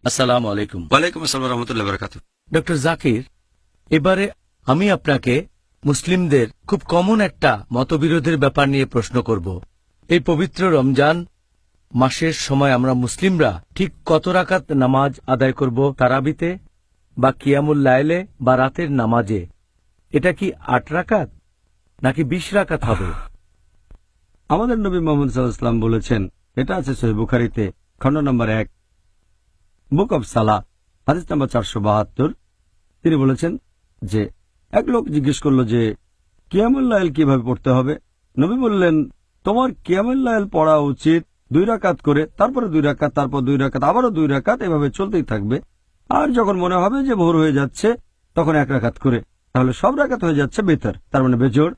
আসসালামু আলাইকুম। ওয়ালাইকুম আসসালাম রহমতুল্লাহ বারাকাতুহু। ডক্টর জাকির, এবারে আমি আপনাকে মুসলিমদের খুব কমন একটা মতবিরোধের ব্যাপার নিয়ে প্রশ্ন করব। এই পবিত্র রমজান মাসের সময় আমরা মুসলিমরা ঠিক কত রাকাত নামাজ আদায় করব? তারাবিতে বা কিয়ামুল লাইলে বা রাতের নামাজে? এটা কি ৮ রাকাত নাকি ২০ রাকাত হবে? আমাদের নবী মুহাম্মদ সাল্লাল্লাহু আলাইহি ওয়াসাল্লাম বলেছেন, এটা আছে সহিহ বুখারীতে খণ্ড নম্বর 1 বুক অব সালাহ হাদিস নম্বর 472। তিনি বলেছেন যে এক লোক জিজ্ঞেস করলো যে কিয়ামুল লাইল কিভাবে পড়তে হবে। নবী বললেন, তোমার কিয়ামুল লাইল পড়া উচিত 2 রাকাত করে, তারপরে 2 রাকাত, তারপর 2 রাকাত, আবারও 2 রাকাত, এভাবে চলতেই থাকবে। আর যখন মনে হবে যে ভোর হয়ে যাচ্ছে তখন 1 রাকাত করে, তাহলে সব রাকাত হয়ে যাচ্ছে বেতর, তার মানে বেজোড়।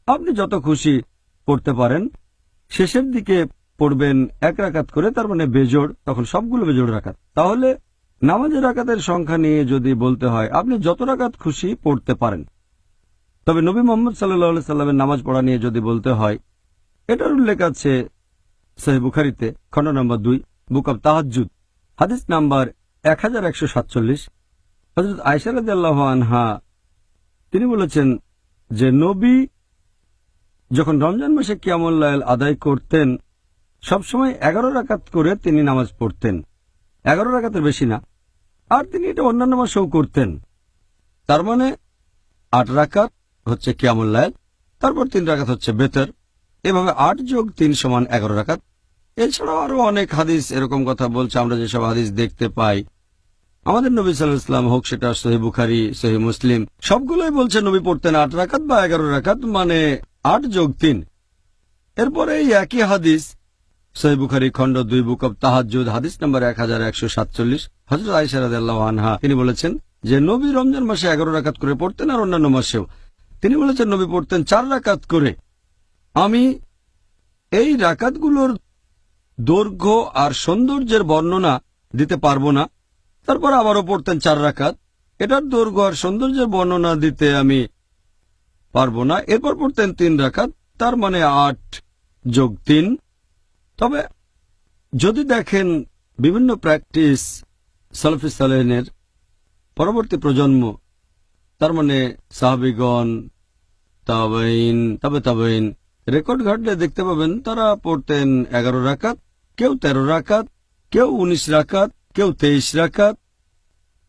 আপনি যত খুশি পড়তে পারেন, শেষের দিকে পড়বেন 1 রাকাত করে, তার মানে বেজোড়, তখন সবগুলো বেজোড় রাকাত। তাহলে নামাজের রাকাতের সংখ্যা নিয়ে যদি বলতে হয়, আপনি যত রাকাত খুশি পড়তে পারেন। তবে নবী মুহাম্মদ সাল্লাল্লাহু আলাইহি সাল্লামের নামাজ পড়া নিয়ে যদি বলতে হয়, এটার উল্লেখ আছে সহিহ বুখারীতে খণ্ড নম্বর 2 বুক অব তাহাজ্জুদ হাদিস নাম্বার 1147। হযরত আয়েশা রাদিয়াল্লাহু আনহা তিনি বলেছেন যে নবী যখন রমজান মাসে কিয়ামুল লাইল আদায় করতেন, সবসময় 11 রাকাত করে তিনি নামাজ পড়তেন, 11 রাকাতের বেশি না। আর তিনি এটা অন্যান্য মাসেও করতেন। তার মানে 8 রাকাত হচ্ছে কিয়ামুল লাইল, তারপর 3 রাকাত হচ্ছে বেতর, এভাবে 8 যোগ 3 সমান 11 রাকাত। এছাড়াও আরো অনেক হাদিস এরকম কথা বলছে। আমরা যেসব হাদিস দেখতে পাই, আমাদের নবী সাল্লাল্লাহু আলাইহি ওয়াসাল্লাম হোক সেটা সহিহ বুখারী, সহিহ মুসলিম, সবগুলোই বলছে নবী পড়তেন 8 রাকাত বা 11 রাকাত, মানে 8 যোগ 3। এরপরে এই একই হাদিস সহিহ বুখারী খণ্ড 2 বুক অব তাহাজ্জুদ হাদিস নম্বর 1147। হযরত আয়েশা রাদিয়াল্লাহু আনহা তিনি বলেছেন যে নবী রমজান মাসে 11 রাকাত করে পড়তেন, আর অন্যান্য মাসেও। তিনি বলেছেন নবী পড়তেন 4 রাকাত করে। আমি এই রাকাতগুলোর দৈর্ঘ্য আর সৌন্দর্যের বর্ণনা দিতে পারবো না। তারপর আবারও পড়তেন 4 রাকাত, এটার দৈর্ঘ্য আর সৌন্দর্যের বর্ণনা দিতে আমি পারবো না। এরপর পড়তেন 3 রাকাত, তার মানে 8 যোগ 3। তবে যদি দেখেন বিভিন্ন প্র্যাকটিস সালাফি সালেহিনের পরবর্তী প্রজন্ম, তার মানে সাহাবীগণ, তাবেঈন, তাবেঈন, রেকর্ড ঘাটলে দেখতে পাবেন তারা পড়তেন 11 রাকাত, কেউ 13 রাকাত, কেউ 19 রাকাত, কেউ 23 রাকাত,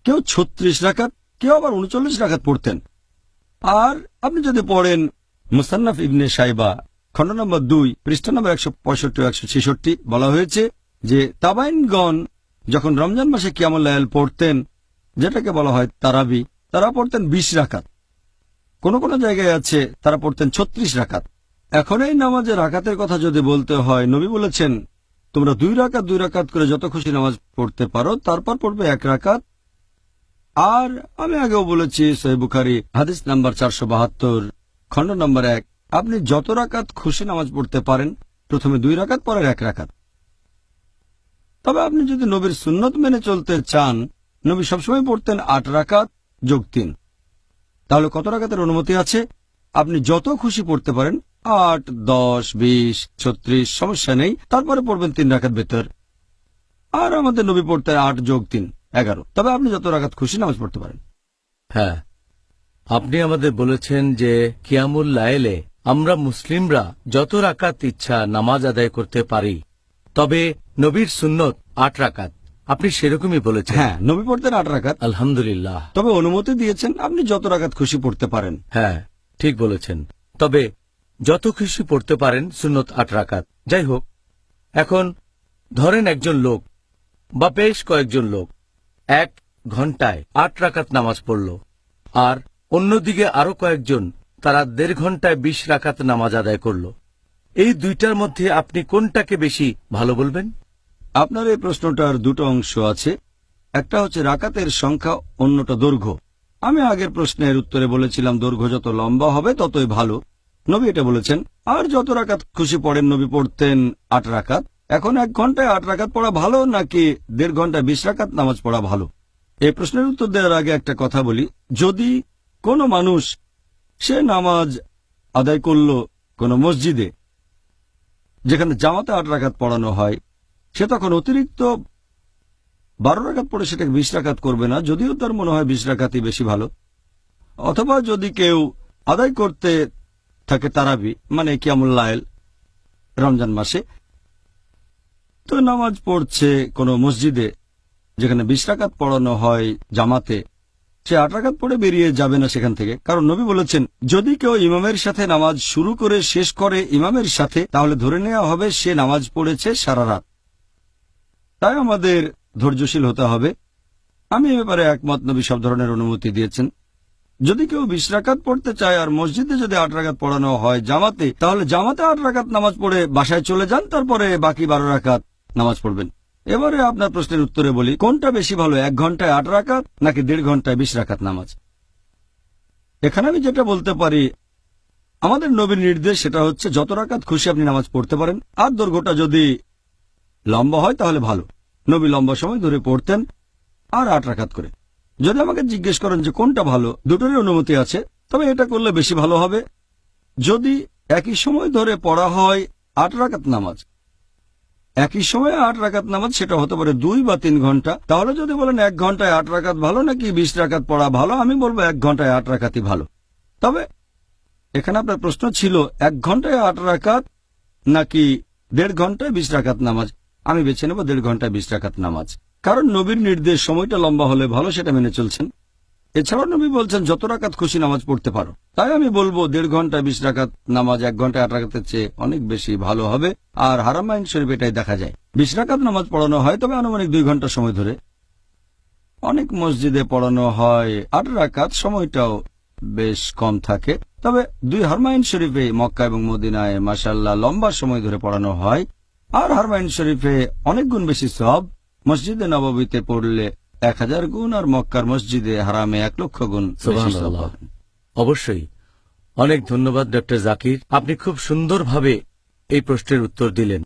কেউ 36 রাকাত, কেউ আবার 39 রাকাত পড়তেন। আর আপনি যদি পড়েন মুসান্নাফ ইবনে শাইবা খণ্ড নম্বর 2 পৃষ্ঠা নম্বর 165 ও 166, বলা হয়েছে যে তাবাইনগণ যখন রমজান মাসে কিয়ামুল লাইল পড়তেন, যেটাকে বলা হয় তারাবি, তারা পড়তেন 20 রাকাত। কোন কোন জায়গায় আছে তারা পড়তেন 36 রাকাত। এখন এই নামাজের রাকাতের কথা যদি বলতে হয়, নবী বলেছেন তোমরা 2 রাকাত 2 রাকাত করে যত খুশি নামাজ পড়তে পারো, তারপর পড়বে 1 রাকাত। আর আমি আগেও বলেছি সহিহ বুখারী হাদিস নাম্বার 472 খণ্ড নম্বর 1, আপনি যত রাকাত খুশি নামাজ পড়তে পারেন, প্রথমে 2 রাকাত, পরের 1 রাকাত। তবে আপনি যদি নবীর সুন্নত মেনে চলতে চান, নবী সবসময় পড়তেন 8 রাকাত যোগ 3। তাহলে কত রাকাতের অনুমতি আছে? আপনি যত খুশি পড়তে পারেন, 8, 10, 20, 36, সমস্যা নেই। তারপরে পড়বেন 3 রাকাত বেতর। আর আমাদের নবী পড়তেন 8 যোগ 3 11। তবে আপনি যত রাকাত খুশি নামাজ পড়তে পারেন। হ্যাঁ, আপনি আমাদের বলেছেন যে কিয়ামুল লাইলে আমরা মুসলিমরা যত রাকাত ইচ্ছা নামাজ আদায় করতে পারি, তবে নবীর সুন্নত 8 রাকাত। আপনি সেরকমই বলেছেন। হ্যাঁ, নবী পড়তেন 8 রাকাত, আলহামদুলিল্লাহ। তবে অনুমতি দিয়েছেন আপনি যত রাকাত খুশি পড়তে পারেন। হ্যাঁ, ঠিক বলেছেন। তবে যত খুশি পড়তে পারেন, সুন্নত 8 রাকাত। যাই হোক, এখন ধরেন একজন লোক বা বেশ কয়েকজন লোক 1 ঘন্টায় 8 রাকাত নামাজ পড়ল, আর অন্যদিকে আরো কয়েকজন তারা 1.5 ঘন্টায় 20 রাকাত নামাজ আদায় করল। এই দুইটার মধ্যে আপনি কোনটাকে বেশি ভালো বলবেন? আপনার এই প্রশ্নটার দুটো অংশ আছে। একটা হচ্ছে রাকাতের সংখ্যা, অন্যটা দৈর্ঘ্য। আমি আগের প্রশ্নের উত্তরে বলেছিলাম দৈর্ঘ্য যত লম্বা হবে ততই ভালো। নবী এটা বলেছেন। আর যত রাকাত খুশি পড়েন, নবী পড়তেন 8 রাকাত। এখন 1 ঘন্টায় 8 রাকাত পড়া ভালো নাকি 1.5 ঘন্টায় 20 রাকাত নামাজ পড়া ভালো? এই প্রশ্নের উত্তর দেওয়ার আগে একটা কথা বলি। যদি কোনো মানুষ সে নামাজ আদায় করল কোনো মসজিদে যেখানে জামাতে 8 রাকাত পড়ানো হয়, সে তখন অতিরিক্ত 12 রাকাত পড়ে সেটাকে 20 রাকাত করবে না, যদিও তার মনে হয় 20 রাকাতই বেশি ভালো। অথবা যদি কেউ আদায় করতে থাকে তারাবি মানে কিয়ামুল লাইল রমজান মাসে, তো নামাজ পড়ছে কোনো মসজিদে যেখানে 20 রাকাত পড়ানো হয় জামাতে, সে 8 রাকাত পড়ে বেরিয়ে যাবে না সেখান থেকে, কারণ নবী বলেছেন যদি কেউ ইমামের সাথে নামাজ শুরু করে শেষ করে ইমামের সাথে, তাহলে ধরে নেওয়া হবে সে নামাজ পড়েছে সারা রাত। তাই আমাদের ধৈর্যশীল হতে হবে। আমি এ ব্যাপারে একমত, নবী সব ধরনের অনুমতি দিয়েছেন। যদি কেউ 20 রাকাত পড়তে চায় আর মসজিদে যদি 8 রাকাত পড়ানো হয় জামাতে, তাহলে জামাতে 8 রাকাত নামাজ পড়ে বাসায় চলে যান, তারপরে বাকি 12 রাকাত নামাজ পড়বেন। এবারে আপনার প্রশ্নের উত্তরে বলি, কোনটা বেশি ভালো, 1 ঘন্টায় 8 রাকাত নাকি 1.5 ঘন্টায় 20 রাকাত নামাজ? এখানে আমি যেটা বলতে পারি, আমাদের নবীর নির্দেশ সেটা হচ্ছে যত রাকাত খুশি আপনি নামাজ পড়তে পারেন, আর দৈর্ঘ্যটা যদি লম্বা হয় তাহলে ভালো। নবী লম্বা সময় ধরে পড়তেন আর 8 রাকাত করে। যদি আমাকে জিজ্ঞেস করেন যে কোনটা ভালো, দুটোরই অনুমতি আছে, তবে এটা করলে বেশি ভালো হবে। যদি একই সময় ধরে পড়া হয় 8 রাকাত নামাজ, একই সময়ে 8 রাকাত নামাজ, সেটা হতে পারে 2 বা 3 ঘন্টা, তাহলে যদি বলেন 1 ঘন্টায় 8 রাকাত ভালো নাকি 20 রাকাত পড়া ভালো, আমি বলবো 1 ঘন্টায় 8 রাকাতই ভালো। তবে এখানে আপনার প্রশ্ন ছিল 1 ঘন্টায় 8 রাকাত নাকি 1.5 ঘন্টায় 20 রাকাত নামাজ। আমি বেছে নেব 1.5 ঘন্টায় 20 রাকাত নামাজ, কারণ নবীর নির্দেশ সময়টা লম্বা হলে ভালো, সেটা মেনে চলছেন। এছাড়াও নবী বলছেন যত রাকাত খুশি নামাজ পড়তে পারো, তাই আমি বলবো 1.5 ঘন্টায় 20 রাকাত নামাজ 1 ঘন্টায় 8 রাকাতের চেয়ে অনেক বেশি ভালো হবে। আর হারামাইন শরীফ এটাই দেখা যায়, 20 রাকাত নামাজ পড়ানো হয়, তবে আনুমানিক 2 ঘন্টা সময় ধরে। অনেক মসজিদে পড়ানো হয় 8 রাকাত, সময়টাও বেশ কম থাকে। তবে 2 হারমাইন শরীফে মক্কা এবং মদিনায় মাশাআল্লাহ লম্বা সময় ধরে পড়ানো হয়। আর হারমাইন শরীফে অনেক গুণ বেশি সওয়াব, মসজিদে নববীতে পড়লে 1000 গুণ, আর মক্কার মসজিদে হারামে 1 লক্ষ গুণ বেশি সওয়াব সুবহানাল্লাহ। পাবেন। অবশ্যই। অনেক ধন্যবাদ ডক্টর জাকির, আপনি খুব সুন্দরভাবে এই প্রশ্নের উত্তর দিলেন।